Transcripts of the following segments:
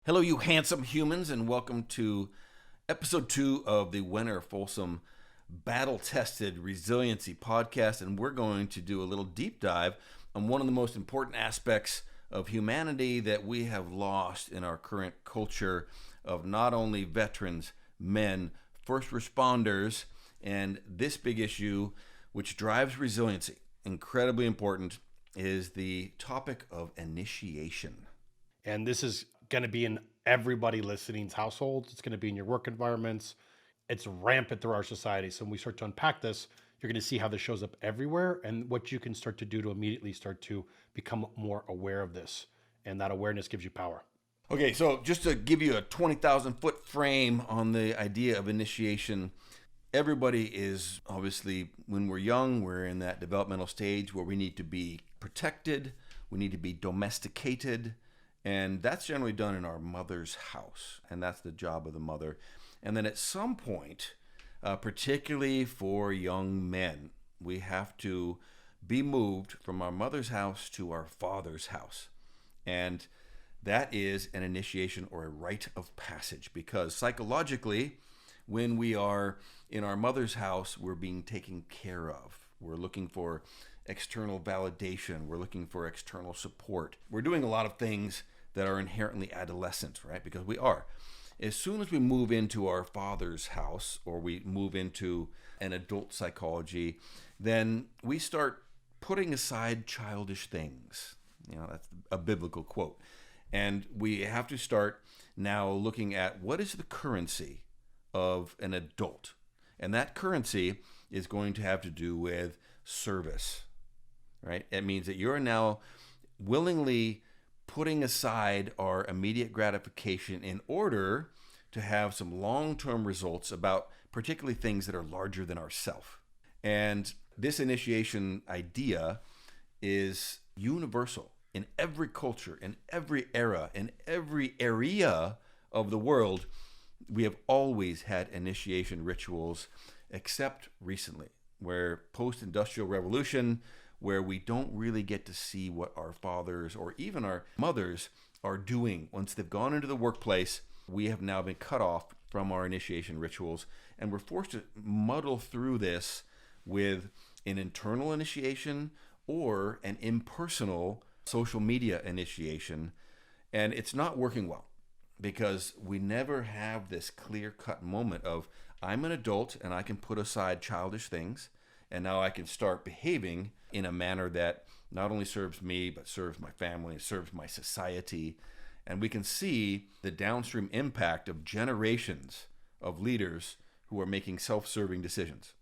Hello, you handsome humans, and welcome to episode 2 of the Wenner Folsom Battle Tested Resiliency podcast. And we're going to do a little deep dive on one of the most important aspects of humanity that we have lost in our current culture of not only veterans, men, first responders, and this big issue, which drives resiliency, incredibly important, is the topic of initiation. And this is going to be in everybody listening's households. It's going to be in your work environments. It's rampant through our society. So when we start to unpack this, you're going to see how this shows up everywhere and what you can start to do to immediately start to become more aware of this. And that awareness gives you power. Okay, so just to give you a 20,000 foot frame on the idea of initiation, everybody is obviously, when we're young, we're in that developmental stage where we need to be protected, we need to be domesticated, and that's generally done in our mother's house, and that's the job of the mother. And then at some point, particularly for young men, we have to be moved from our mother's house to our father's house. And that is an initiation or a rite of passage, because psychologically, when we are in our mother's house, we're being taken care of. We're looking for external validation. We're looking for external support. We're doing a lot of things that are inherently adolescent, right? Because we are. As soon as we move into our father's house or we move into an adult psychology, then we start putting aside childish things. You know, that's a biblical quote. And we have to start now looking at what is the currency of an adult. And that currency is going to have to do with service, right? It means that you're now willingly putting aside our immediate gratification in order to have some long-term results about particularly things that are larger than ourselves. And this initiation idea is universal in every culture, in every era, in every area of the world. We have always had initiation rituals, except recently, where post-industrial revolution, where we don't really get to see what our fathers or even our mothers are doing. Once they've gone into the workplace, we have now been cut off from our initiation rituals, and we're forced to muddle through this with an internal initiation or an impersonal social media initiation. And it's not working well because we never have this clear-cut moment of, I'm an adult and I can put aside childish things, and now I can start behaving in a manner that not only serves me, but serves my family, serves my society. And we can see the downstream impact of generations of leaders who are making self-serving decisions.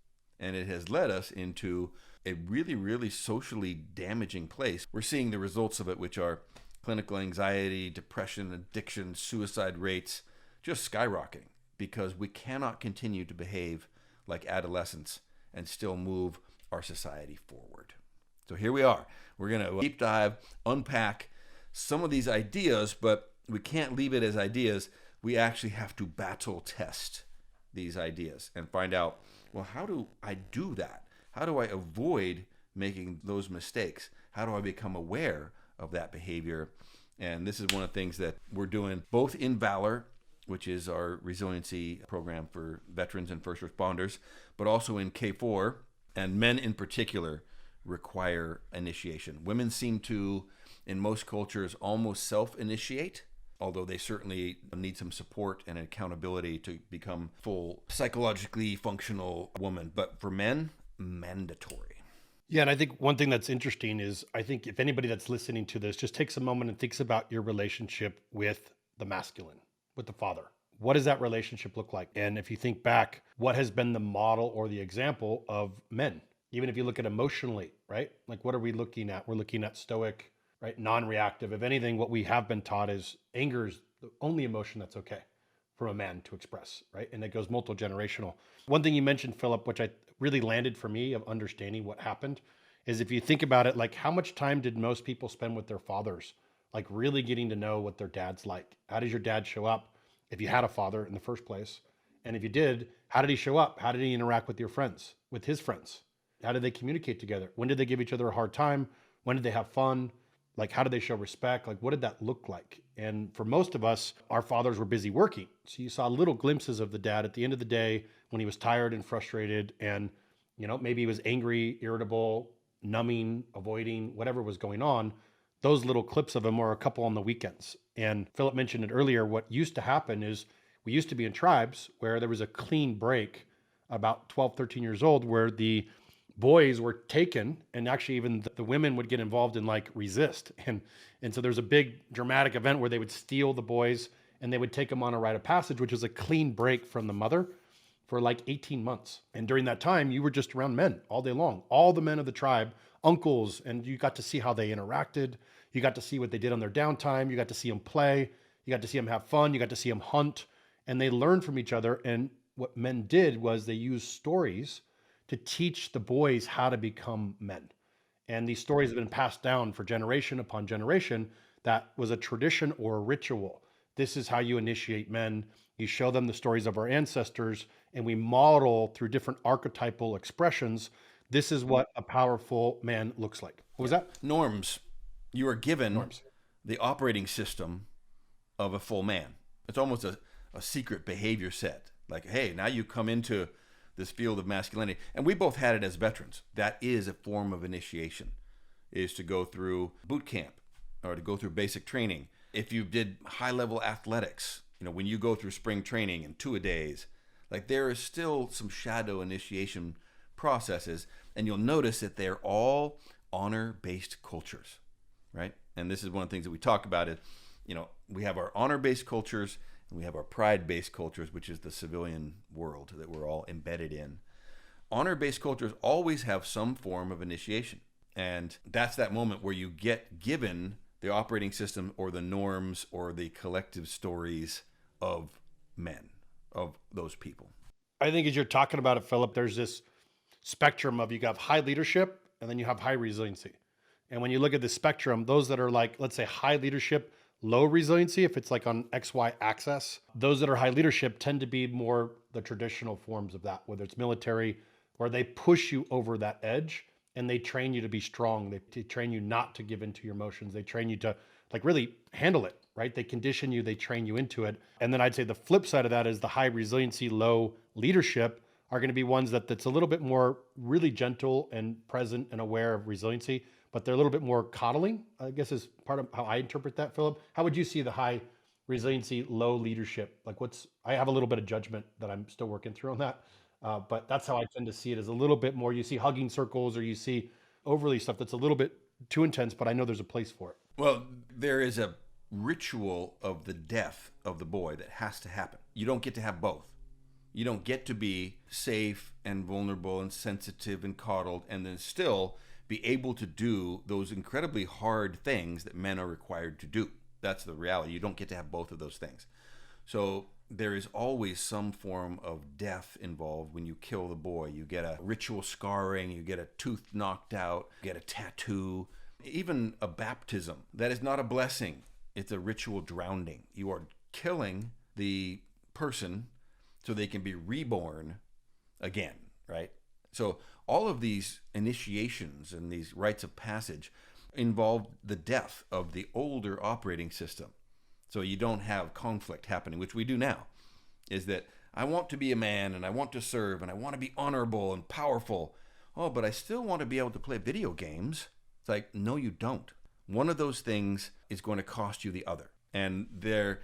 And it has led us into a really, really socially damaging place. We're seeing the results of it, which are clinical anxiety, depression, addiction, suicide rates just skyrocketing because we cannot continue to behave like adolescents and still move our society forward. So here we are. We're going to deep dive, unpack some of these ideas, but we can't leave it as ideas. We actually have to battle test these ideas and find out, well, how do I do that? How do I avoid making those mistakes? How do I become aware of that behavior? And this is one of the things that we're doing both in Valor, which is our resiliency program for veterans and first responders, but also in K4, and men in particular require initiation. Women seem to, in most cultures, almost self-initiate, although they certainly need some support and accountability to become full psychologically functional woman. But for men, mandatory. Yeah, and I think one thing that's interesting is I think if anybody that's listening to this just takes a moment and thinks about your relationship with the masculine, with the father. What does that relationship look like? And if you think back, what has been the model or the example of men? Even if you look at emotionally, right? Like what are we looking at? We're looking at stoic, right? Non-reactive. If anything, what we have been taught is anger is the only emotion that's okay for a man to express, right? And it goes multi-generational. One thing you mentioned, Philip, which I really landed for me of understanding what happened, is if you think about it, like how much time did most people spend with their fathers? Like really getting to know what their dad's like. How does your dad show up if you had a father in the first place? And if you did, how did he show up? How did he interact with your friends, with his friends? How did they communicate together? When did they give each other a hard time? When did they have fun? Like, how did they show respect? Like, what did that look like? And for most of us, our fathers were busy working. So you saw little glimpses of the dad at the end of the day when he was tired and frustrated and, maybe he was angry, irritable, numbing, avoiding, whatever was going on. Those little clips of him were a couple on the weekends. And Philip mentioned it earlier. What used to happen is we used to be in tribes where there was a clean break about 12, 13 years old, where the boys were taken, and actually even the women would get involved in like resist. And so there's a big dramatic event where they would steal the boys and they would take them on a rite of passage, which was a clean break from the mother for like 18 months. And during that time, you were just around men all day long, all the men of the tribe, uncles, and you got to see how they interacted. You got to see what they did on their downtime. You got to see them play. You got to see them have fun. You got to see them hunt. And they learned from each other. And what men did was they used stories to teach the boys how to become men. And these stories have been passed down for generation upon generation. That was a tradition or a ritual. This is how you initiate men. You show them the stories of our ancestors, and we model through different archetypal expressions. This is what a powerful man looks like. What was that? Norms. You are given Norms. the operating system of a full man. It's almost a secret behavior set. Like, hey, now you come into this field of masculinity. And we both had it as veterans. That is a form of initiation, is to go through boot camp or to go through basic training. If you did high level athletics, when you go through spring training and two-a-days, like there is still some shadow initiation processes. And you'll notice that they're all honor-based cultures, right? And this is one of the things that we talk about is, we have our honor-based cultures and we have our pride-based cultures, which is the civilian world that we're all embedded in. Honor-based cultures always have some form of initiation. And that's that moment where you get given the operating system or the norms or the collective stories of men, of those people. I think as you're talking about it, Philip, there's this spectrum of you have high leadership and then you have high resiliency. And when you look at the spectrum, those that are like, let's say high leadership, low resiliency, if it's like on XY axis, those that are high leadership tend to be more the traditional forms of that, whether it's military, where they push you over that edge and they train you to be strong. They train you not to give into your emotions. They train you to like really handle it, right? They condition you, they train you into it. And then I'd say the flip side of that is the high resiliency, low leadership are going to be ones that's a little bit more really gentle and present and aware of resiliency, but they're a little bit more coddling, I guess is part of how I interpret that, Philip. How would you see the high resiliency, low leadership? Like I have a little bit of judgment that I'm still working through on that. But that's how I tend to see it, as a little bit more, you see hugging circles or you see overly stuff that's a little bit too intense, but I know there's a place for it. Well, there is a ritual of the death of the boy that has to happen. You don't get to have both. You don't get to be safe and vulnerable and sensitive and coddled and then still be able to do those incredibly hard things that men are required to do. That's the reality. You don't get to have both of those things. So there is always some form of death involved when you kill the boy. You get a ritual scarring, you get a tooth knocked out, you get a tattoo, even a baptism. That is not a blessing. It's a ritual drowning. You are killing the person so they can be reborn again, right? So all of these initiations and these rites of passage involve the death of the older operating system. So you don't have conflict happening, which we do now, is that I want to be a man and I want to serve and I want to be honorable and powerful. Oh, but I still want to be able to play video games. It's like, no, you don't. One of those things is going to cost you the other. And there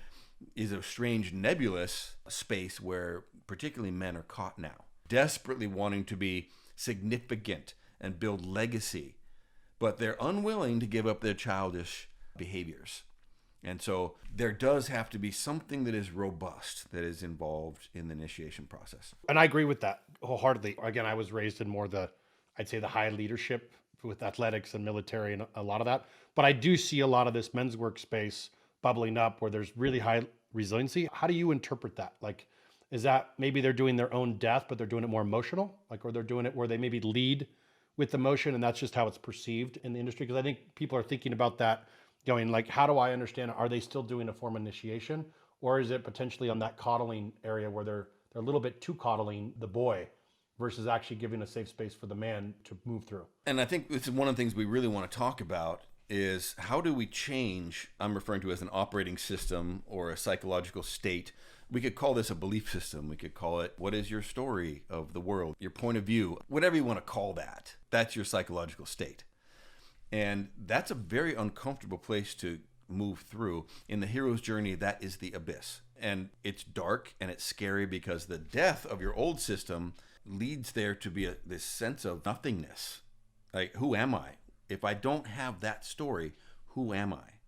is a strange nebulous space where particularly men are caught now, desperately wanting to be significant and build legacy, but they're unwilling to give up their childish behaviors. And so there does have to be something that is robust that is involved in the initiation process. And I agree with that wholeheartedly. Again, I was raised in more I'd say the high leadership with athletics and military and a lot of that. But I do see a lot of this men's workspace bubbling up where there's really high resiliency. How do you interpret that? Like, is that maybe they're doing their own death, but they're doing it more emotional? Like, or they're doing it where they maybe lead with emotion and that's just how it's perceived in the industry? Because I think people are thinking about that going like, how do I understand? Are they still doing a form of initiation? Or is it potentially on that coddling area where they're a little bit too coddling the boy versus actually giving a safe space for the man to move through? And I think this is one of the things we really want to talk about is how do we change, I'm referring to as an operating system or a psychological state. We could call this a belief system. We could call it, what is your story of the world, your point of view, whatever you want to call that. That's your psychological state. And that's a very uncomfortable place to move through. In the hero's journey, that is the abyss. And it's dark and it's scary because the death of your old system leads there to be this sense of nothingness. Like, who am I? If I don't have that story, who am I?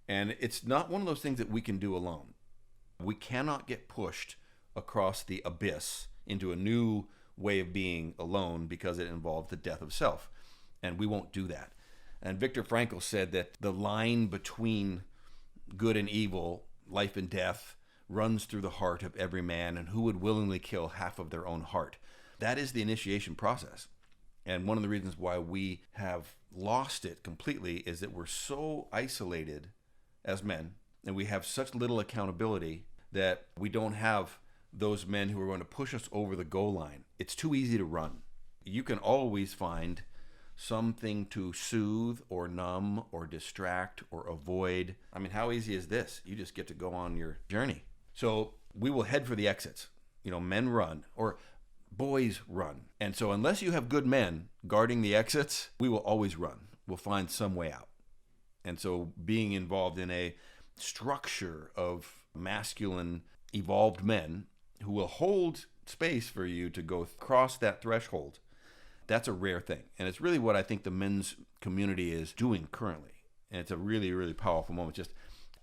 And it's not one of those things that we can do alone. We cannot get pushed across the abyss into a new way of being alone because it involves the death of self. And we won't do that. And Viktor Frankl said that the line between good and evil, life and death, runs through the heart of every man, and who would willingly kill half of their own heart? That is the initiation process. And one of the reasons why we have lost it completely is that we're so isolated as men, and we have such little accountability that we don't have those men who are going to push us over the goal line. It's too easy to run. You can always find something to soothe or numb or distract or avoid. I mean, how easy is this? You just get to go on your journey. So we will head for the exits. Men run, or boys run. And so unless you have good men guarding the exits, we will always run. We'll find some way out. And so being involved in a structure of masculine, evolved men who will hold space for you to go across that threshold, that's a rare thing. And it's really what I think the men's community is doing currently. And it's a really, really powerful moment. Just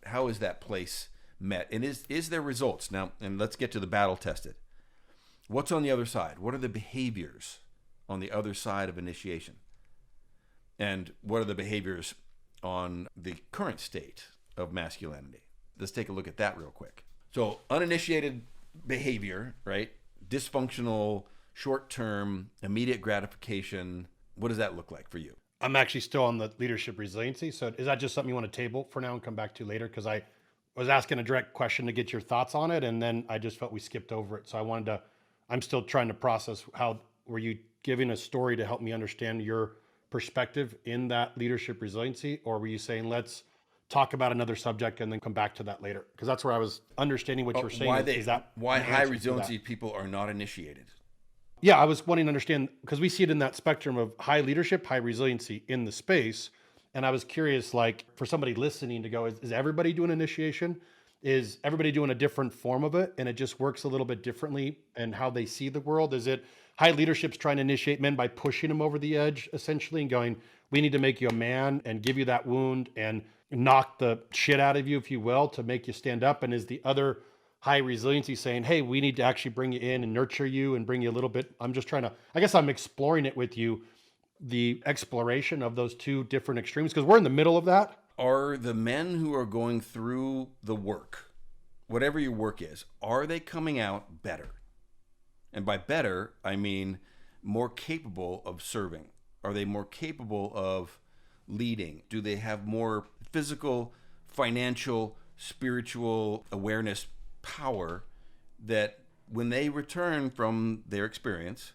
how is that place met? And is there results? Now, and let's get to the battle tested. What's on the other side? What are the behaviors on the other side of initiation? And what are the behaviors on the current state of masculinity? Let's take a look at that real quick. So uninitiated behavior, right? Dysfunctional, short-term, immediate gratification. What does that look like for you? I'm actually still on the leadership resiliency. So is that just something you want to table for now and come back to later? Because I was asking a direct question to get your thoughts on it, and then I just felt we skipped over it. So I'm still trying to process how were you giving a story to help me understand your perspective in that leadership resiliency, or were you saying let's talk about another subject and then come back to that later? Because that's where I was understanding what you were saying. Why high resiliency people are not initiated? Yeah, I was wanting to understand, because we see it in that spectrum of high leadership, high resiliency in the space. And I was curious, like, for somebody listening to go, is everybody doing initiation? Is everybody doing a different form of it? And it just works a little bit differently in how they see the world? Is it high leadership's trying to initiate men by pushing them over the edge, essentially, and going, we need to make you a man and give you that wound and knock the shit out of you, if you will, to make you stand up? And is the other high resiliency saying, hey, we need to actually bring you in and nurture you and bring you a little bit? I'm just trying to, I guess I'm exploring it with you, the exploration of those two different extremes, because we're in the middle of that. Are the men who are going through the work, whatever your work is, are they coming out better? And by better, I mean more capable of serving. Are they more capable of leading? Do they have more physical, financial, spiritual awareness, power, that when they return from their experience,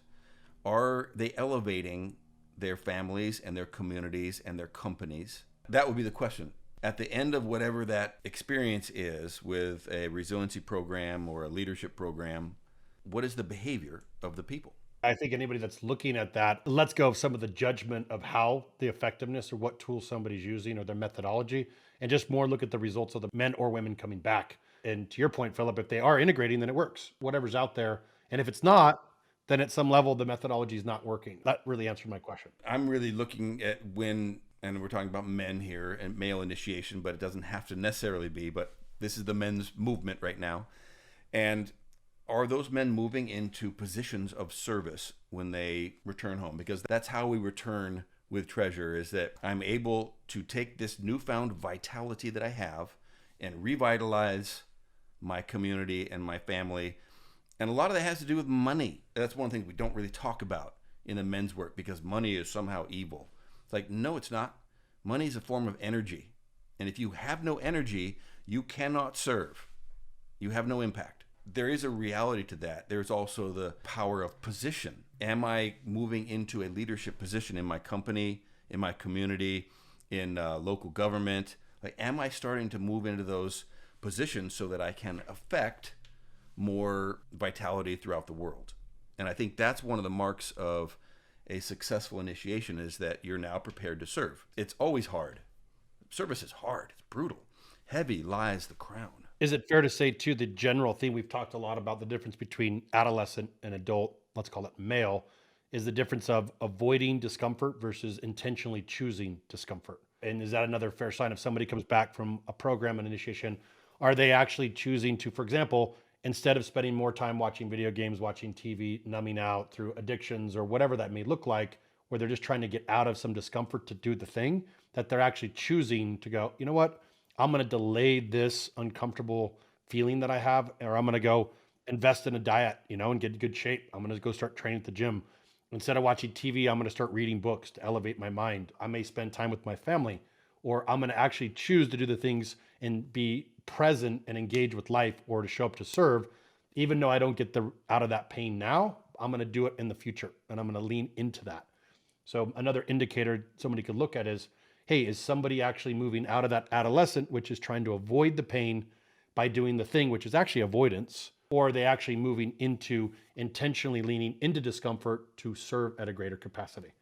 are they elevating their families and their communities and their companies? That would be the question. At the end of whatever that experience is with a resiliency program or a leadership program, what is the behavior of the people? I think anybody that's looking at that, let's go of some of the judgment of how the effectiveness or what tools somebody's using or their methodology, and just more look at the results of the men or women coming back. And to your point, Philip, if they are integrating, then it works, whatever's out there. And if it's not, then at some level, the methodology is not working. That really answered my question. I'm really looking at when, and we're talking about men here and male initiation, but it doesn't have to necessarily be, but this is the men's movement right now. And are those men moving into positions of service when they return home? Because that's how we return with treasure, is that I'm able to take this newfound vitality that I have and revitalize my community and my family. And a lot of that has to do with money. That's one thing we don't really talk about in the men's work, because money is somehow evil. It's like, no, it's not. Money is a form of energy. And if you have no energy, you cannot serve. You have no impact. There is a reality to that. There's also the power of position. Am I moving into a leadership position in my company, in my community, in local government? Like, am I starting to move into those positions so that I can affect more vitality throughout the world? And I think that's one of the marks of a successful initiation, is that you're now prepared to serve. It's always hard. Service is hard. It's brutal. Heavy lies the crown. Is it fair to say, too, the general theme, we've talked a lot about the difference between adolescent and adult, let's call it male, is the difference of avoiding discomfort versus intentionally choosing discomfort? And is that another fair sign if somebody comes back from a program and initiation? Are they actually choosing to, for example, instead of spending more time watching video games, watching TV, numbing out through addictions or whatever that may look like, where they're just trying to get out of some discomfort to do the thing, that they're actually choosing to go, you know what? I'm going to delay this uncomfortable feeling that I have, or I'm going to go invest in a diet, and get in good shape. I'm going to go start training at the gym. Instead of watching TV, I'm going to start reading books to elevate my mind. I may spend time with my family, or I'm going to actually choose to do the things and be present and engage with life, or to show up to serve. Even though I don't get out of that pain now, I'm going to do it in the future, and I'm going to lean into that. So another indicator somebody could look at is, hey, is somebody actually moving out of that adolescent, which is trying to avoid the pain by doing the thing, which is actually avoidance, or are they actually moving into intentionally leaning into discomfort to serve at a greater capacity?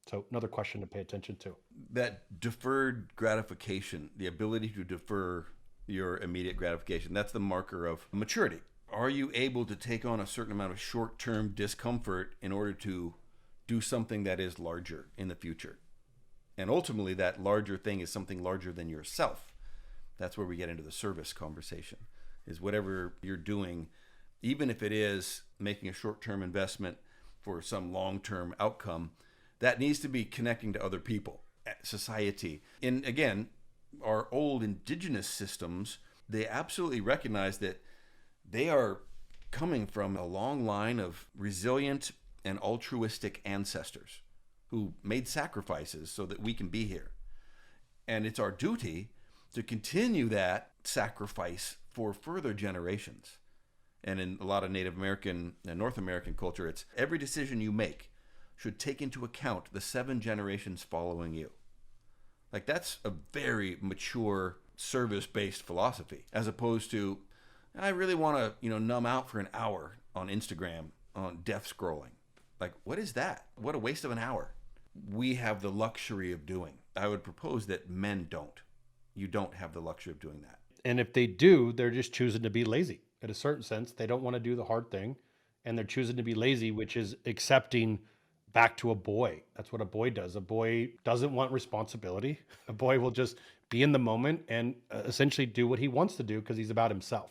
So another question to pay attention to. That deferred gratification, the ability to defer your immediate gratification, that's the marker of maturity. Are you able to take on a certain amount of short-term discomfort in order to do something that is larger in the future? And ultimately, that larger thing is something larger than yourself. That's where we get into the service conversation, is whatever you're doing, even if it is making a short-term investment for some long-term outcome, that needs to be connecting to other people, society. And again, our old indigenous systems, they absolutely recognize that they are coming from a long line of resilient and altruistic ancestors who made sacrifices so that we can be here. And it's our duty to continue that sacrifice for further generations. And in a lot of Native American and North American culture, it's every decision you make should take into account the 7 generations following you. Like, that's a very mature service-based philosophy, as opposed to, I really want to, numb out for an hour on Instagram on death scrolling. Like, what is that? What a waste of an hour. We have the luxury of doing. I would propose that men don't. You don't have the luxury of doing that. And if they do, they're just choosing to be lazy. In a certain sense, they don't want to do the hard thing, and they're choosing to be lazy, which is accepting back to a boy. That's what a boy does. A boy doesn't want responsibility. A boy will just be in the moment and essentially do what he wants to do because he's about himself.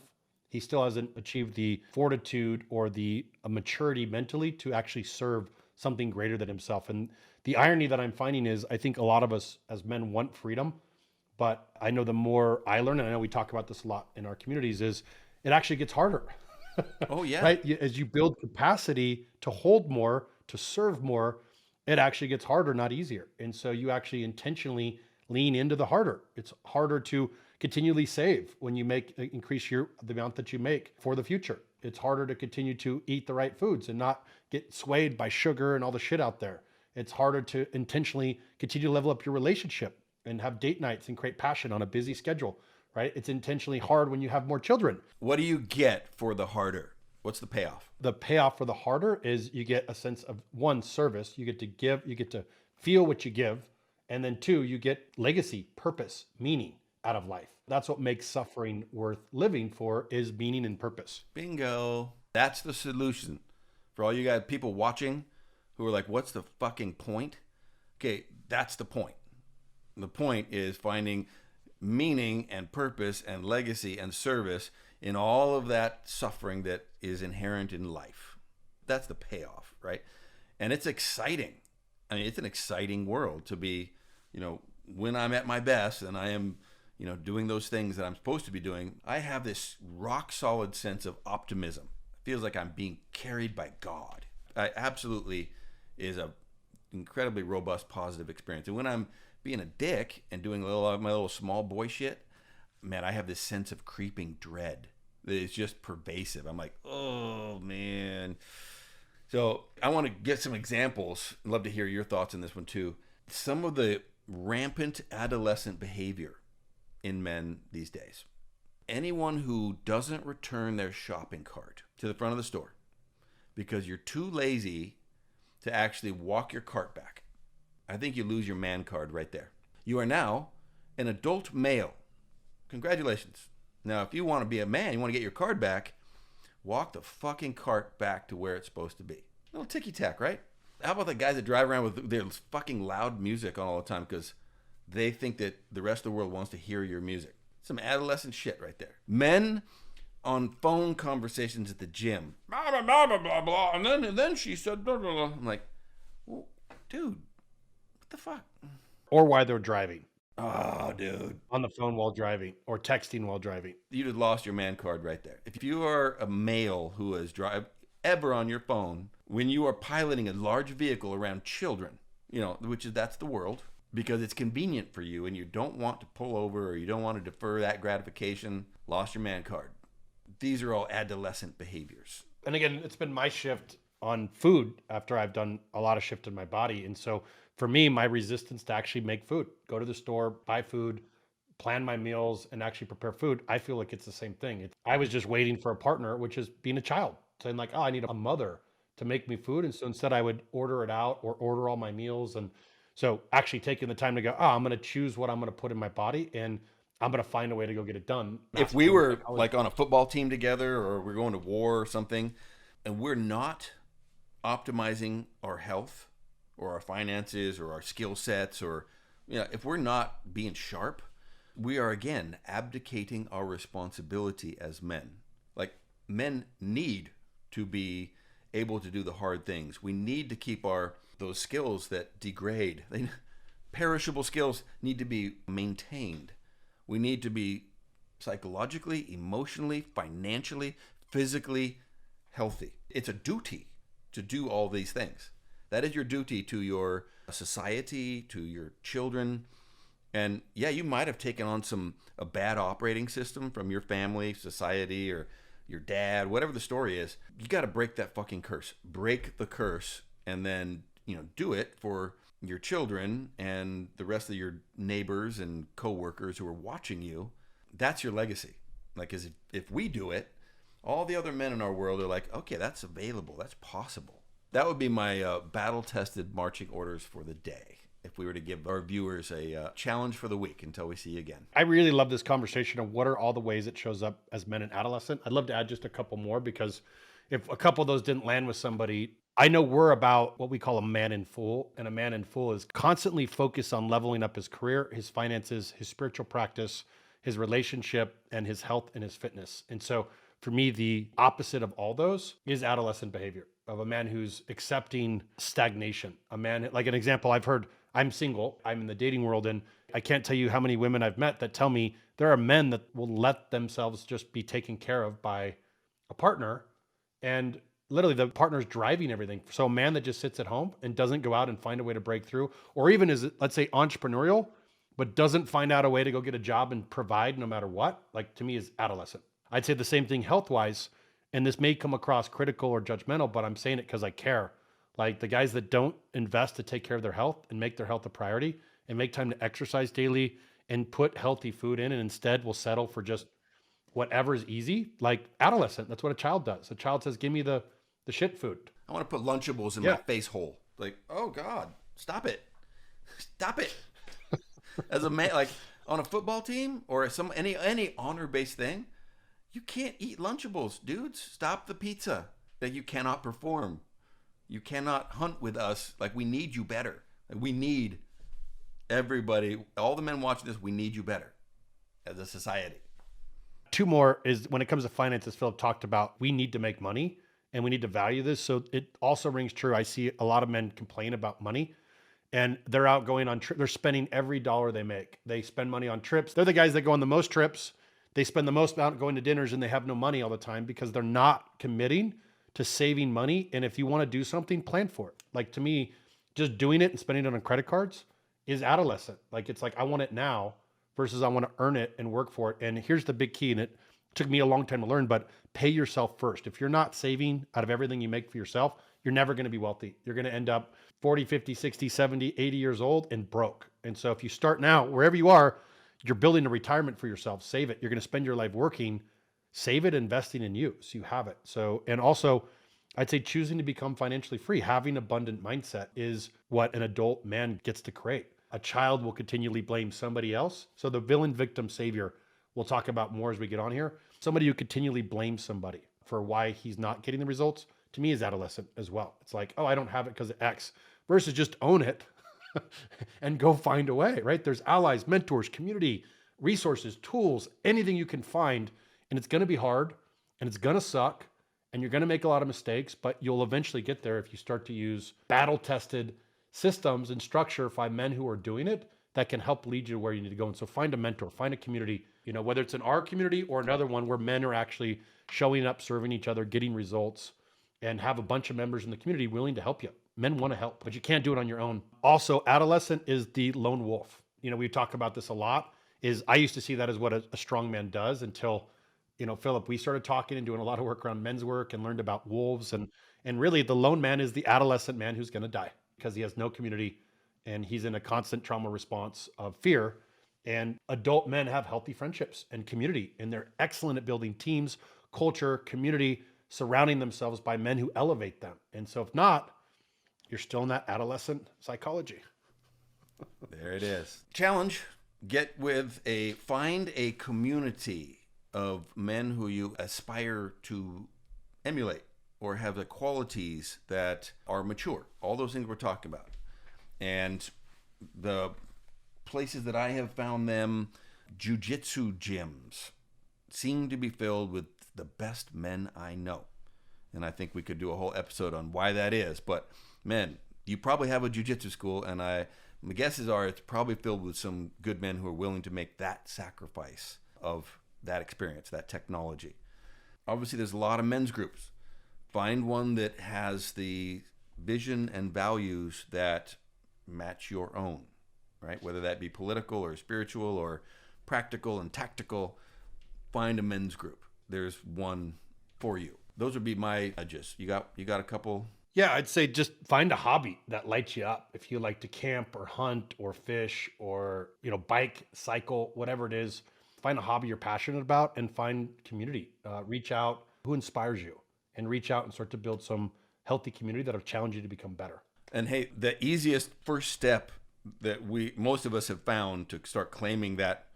He still hasn't achieved the fortitude or the maturity mentally to actually serve something greater than himself. And the irony that I'm finding is, I think a lot of us as men want freedom, but I know the more I learn, and I know we talk about this a lot in our communities, is it actually gets harder. Oh, yeah. Right? As you build capacity to hold more, to serve more, it actually gets harder, not easier. And so you actually intentionally lean into the harder. It's harder to continually save when you increase the amount that you make for the future. It's harder to continue to eat the right foods and not get swayed by sugar and all the shit out there. It's harder to intentionally continue to level up your relationship and have date nights and create passion on a busy schedule, right? It's intentionally hard when you have more children. What do you get for the harder? What's the payoff? The payoff for the harder is you get a sense of, 1, service. You get to give, you get to feel what you give. And then 2, you get legacy, purpose, meaning out of life. That's what makes suffering worth living for, is meaning and purpose. Bingo. That's the solution. For all you guys, people watching who are like, what's the fucking point? Okay, that's the point. The point is finding meaning and purpose and legacy and service in all of that suffering that is inherent in life. That's the payoff, right? And it's exciting. I mean, it's an exciting world to be, when I'm at my best and I am, doing those things that I'm supposed to be doing, I have this rock solid sense of optimism. It feels like I'm being carried by God. I absolutely is a incredibly robust, positive experience. And when I'm being a dick and doing my little small boy shit, man, I have this sense of creeping dread that is just pervasive. I'm like, oh man. So I want to get some examples. I'd love to hear your thoughts on this one too. Some of the rampant adolescent behavior in men these days. Anyone who doesn't return their shopping cart to the front of the store because you're too lazy to actually walk your cart back, I think you lose your man card right there. You are now an adult male. Congratulations. Now, if you want to be a man, you want to get your card back, walk the fucking cart back to where it's supposed to be. A little ticky-tack, right? How about the guys that drive around with their fucking loud music on all the time because they think that the rest of the world wants to hear your music? Some adolescent shit right there. Men on phone conversations at the gym. Blah, blah, blah, blah, blah, blah. And then she said, blah, blah, blah. I'm like, well, dude, what the fuck? Or why they're driving. Oh, dude. On the phone while driving or texting while driving. You'd have lost your man card right there. If you are a male who has ever on your phone, when you are piloting a large vehicle around children, that's the world, because it's convenient for you and you don't want to pull over or you don't want to defer that gratification, lost your man card. These are all adolescent behaviors. And again, it's been my shift on food after I've done a lot of shift in my body. And so for me, my resistance to actually make food, go to the store, buy food, plan my meals, and actually prepare food, I feel like it's the same thing. I was just waiting for a partner, which is being a child, saying like, oh, I need a mother to make me food. And so instead I would order it out or order all my meals. And so actually taking the time to go, oh, I'm going to choose what I'm going to put in my body and I'm going to find a way to go get it done. If we were like on a football team together or we're going to war or something, and we're not optimizing our health or our finances or our skill sets, or if we're not being sharp, we are again abdicating our responsibility as men. Like, men need to be able to do the hard things. We need to keep those skills that degrade. Perishable skills need to be maintained. We need to be psychologically, emotionally, financially, physically healthy. It's a duty to do all these things. That is your duty to your society, to your children. And yeah, you might have taken on a bad operating system from your family, society, or your dad, whatever the story is. You got to break that fucking curse. Break the curse and then, do it for your children and the rest of your neighbors and coworkers who are watching you. That's your legacy. Like, as if we do it, all the other men in our world are like, okay, that's available. That's possible. That would be my battle-tested marching orders for the day, if we were to give our viewers a challenge for the week until we see you again. I really love this conversation of what are all the ways it shows up as men in adolescent. I'd love to add just a couple more, because if a couple of those didn't land with somebody, I know we're about what we call a man in full, and a man in full is constantly focused on leveling up his career, his finances, his spiritual practice, his relationship, and his health and his fitness. And so for me, the opposite of all those is adolescent behavior, of a man who's accepting stagnation. A man, like an example I've heard, I'm single, I'm in the dating world, and I can't tell you how many women I've met that tell me there are men that will let themselves just be taken care of by a partner, and literally the partner's driving everything. So a man that just sits at home and doesn't go out and find a way to break through, or even is, let's say, entrepreneurial, but doesn't find out a way to go get a job and provide no matter what, like, to me is adolescent. I'd say the same thing health-wise, and this may come across critical or judgmental, but I'm saying it because I care. Like, the guys that don't invest to take care of their health and make their health a priority and make time to exercise daily and put healthy food in, and instead will settle for just whatever is easy, like adolescent. That's what a child does. A child says, give me the shit food. I want to put Lunchables in my face hole. Like, oh God, stop it. Stop it. As a man, like on a football team or any honor-based thing, you can't eat Lunchables, dudes. Stop the pizza. That you cannot perform. You cannot hunt with us. Like, we need you better. Like, we need everybody, all the men watching this, we need you better as a society. Two more is when it comes to finances, Philip talked about, we need to make money and we need to value this. So it also rings true. I see a lot of men complain about money, and they're out going on trips. They're spending every dollar they make. They spend money on trips. They're the guys that go on the most trips. They spend the most amount going to dinners, and they have no money all the time because they're not committing to saving money. And if you want to do something, plan for it. Like, to me, just doing it and spending it on credit cards is adolescent. Like, it's like, I want it now versus I want to earn it and work for it. And here's the big key, and it took me a long time to learn, but pay yourself first. If you're not saving out of everything you make for yourself, you're never going to be wealthy. You're going to end up 40, 50, 60, 70, 80 years old and broke. And so if you start now, wherever you are, you're building a retirement for yourself. Save it. You're going to spend your life working. Save it, investing in you so you have it. So, and also, I'd say choosing to become financially free, having abundant mindset is what an adult man gets to create. A child will continually blame somebody else. So the villain, victim, savior, we'll talk about more as we get on here. Somebody who continually blames somebody for why he's not getting the results, to me, is adolescent as well. It's like, oh, I don't have it because of X, versus just own it and go find a way, right? There's allies, mentors, community, resources, tools, anything you can find. And it's going to be hard and it's going to suck and you're going to make a lot of mistakes, but you'll eventually get there if you start to use battle-tested systems and structure by men who are doing it that can help lead you to where you need to go. And so find a mentor, find a community, whether it's in our community or another one where men are actually showing up, serving each other, getting results, and have a bunch of members in the community willing to help you. Men want to help, but you can't do it on your own. Also, adolescent is the lone wolf. We talk about this a lot. I used to see that as what a strong man does until, Philip, we started talking and doing a lot of work around men's work and learned about wolves. And really the lone man is the adolescent man who's going to die because he has no community and he's in a constant trauma response of fear. And adult men have healthy friendships and community, and they're excellent at building teams, culture, community, surrounding themselves by men who elevate them. And so if not, you're still in that adolescent psychology. There it is. Challenge: find a community of men who you aspire to emulate or have the qualities that are mature. All those things we're talking about. And the places that I have found them, jiu-jitsu gyms seem to be filled with the best men I know. And I think we could do a whole episode on why that is. But men, you probably have a jiu-jitsu school, and my guesses are it's probably filled with some good men who are willing to make that sacrifice of that experience, that technology. Obviously, there's a lot of men's groups. Find one that has the vision and values that match your own, right? Whether that be political or spiritual or practical and tactical, find a men's group. There's one for you. Those would be my edges. You got a couple? Yeah, I'd say just find a hobby that lights you up. If you like to camp or hunt or fish or, bike, cycle, whatever it is, find a hobby you're passionate about and find community. Reach out who inspires you and reach out and start to build some healthy community that'll challenge you to become better. And hey, the easiest first step that most of us have found to start claiming that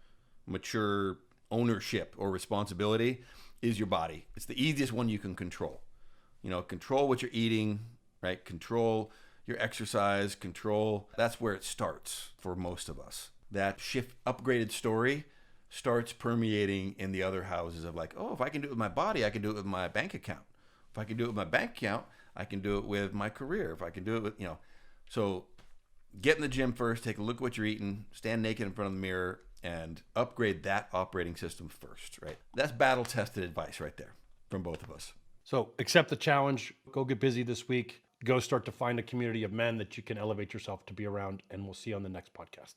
mature ownership or responsibility is your body. It's the easiest one you can control. Control what you're eating, right? Control your exercise, that's where it starts for most of us. That upgraded story starts permeating in the other houses of like, oh, if I can do it with my body, I can do it with my bank account. If I can do it with my bank account, I can do it with my career. If I can do it with, so get in the gym first, take a look at what you're eating, stand naked in front of the mirror, and upgrade that operating system first, right? That's battle-tested advice right there from both of us. So accept the challenge, go get busy this week, go start to find a community of men that you can elevate yourself to be around, and we'll see you on the next podcast.